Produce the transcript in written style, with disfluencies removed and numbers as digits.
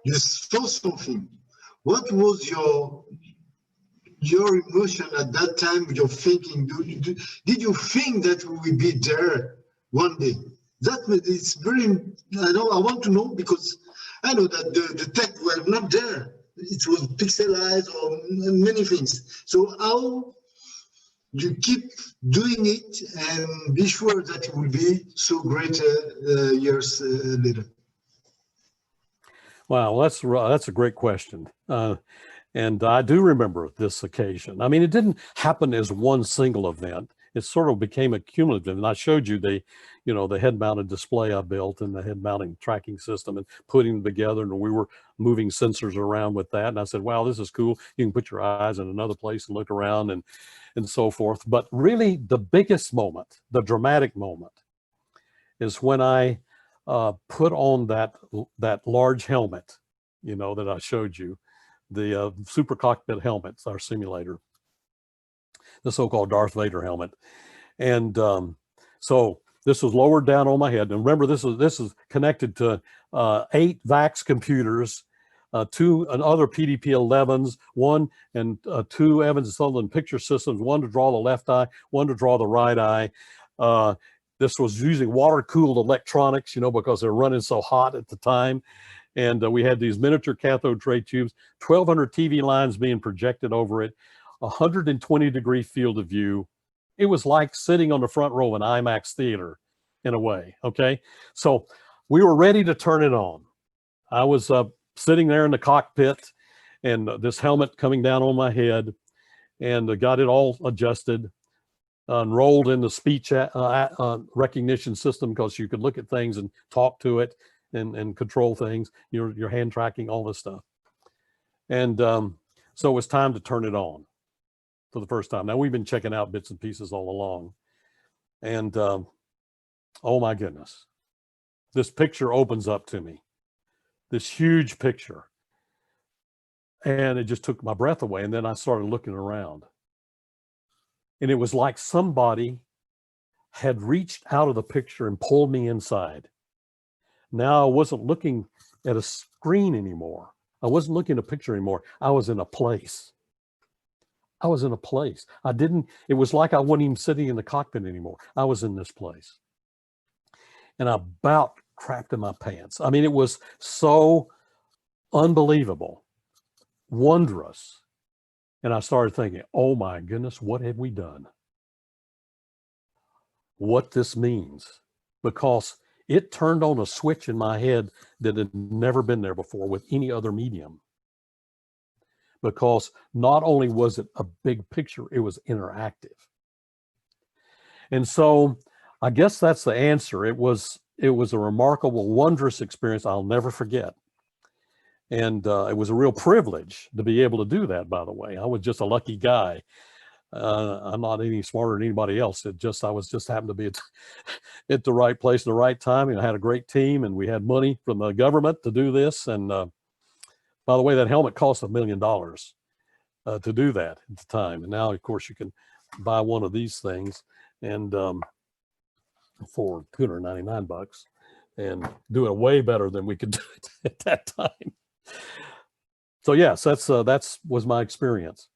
you saw something. What was your emotion at that time? Your thinking? Did you think that we will be there one day? That is very. I want to know, because I know that the tech were not there. It was pixelized or many things. So how you keep doing it and be sure that it will be so great years later? Wow, that's a great question. And I do remember this occasion. I mean, it didn't happen as one single event. It sort of became a cumulative. And I showed you the head-mounted display I built and the head-mounting tracking system and putting them together. And we were moving sensors around with that. And I said, wow, this is cool. You can put your eyes in another place and look around and so forth. But really the biggest moment, the dramatic moment, is when I put on that large helmet, that I showed you, the Super Cockpit helmets, our simulator, the so-called Darth Vader helmet. And so this was lowered down on my head. And remember, this is connected to 8 VAX computers, 2 other PDP-11s, 1 and 2 Evans and Sutherland picture systems, 1 to draw the left eye, 1 to draw the right eye. This was using water-cooled electronics, because they're running so hot at the time. And we had these miniature cathode tray tubes, 1,200 TV lines being projected over it, 120-degree field of view. It was like sitting on the front row of an IMAX theater in a way, okay? So we were ready to turn it on. I was sitting there in the cockpit and this helmet coming down on my head, and got it all adjusted, enrolled in the speech recognition system, because you could look at things and talk to it and control things, your hand tracking, all this stuff. And so it was time to turn it on for the first time. Now, we've been checking out bits and pieces all along. And oh my goodness, this picture opens up to me, this huge picture. And it just took my breath away. And then I started looking around. And it was like somebody had reached out of the picture and pulled me inside. Now I wasn't looking at a screen anymore. I wasn't looking at a picture anymore. I was in a place. I was in a place. It was like I wasn't even sitting in the cockpit anymore. I was in this place. And I about crapped in my pants. I mean, it was so unbelievable, wondrous. And I started thinking, oh my goodness, what have we done? What this means, because it turned on a switch in my head that had never been there before with any other medium. Because not only was it a big picture, it was interactive. And so I guess that's the answer. It was a remarkable, wondrous experience I'll never forget. And it was a real privilege to be able to do that, by the way. I was just a lucky guy. I'm not any smarter than anybody else. I was just happened to be at the right place at the right time. And I had a great team, and we had money from the government to do this. And by the way, that helmet cost $1 million to do that at the time. And now, of course, you can buy one of these things and for $299 and do it way better than we could do it at that time. So yes, that was my experience.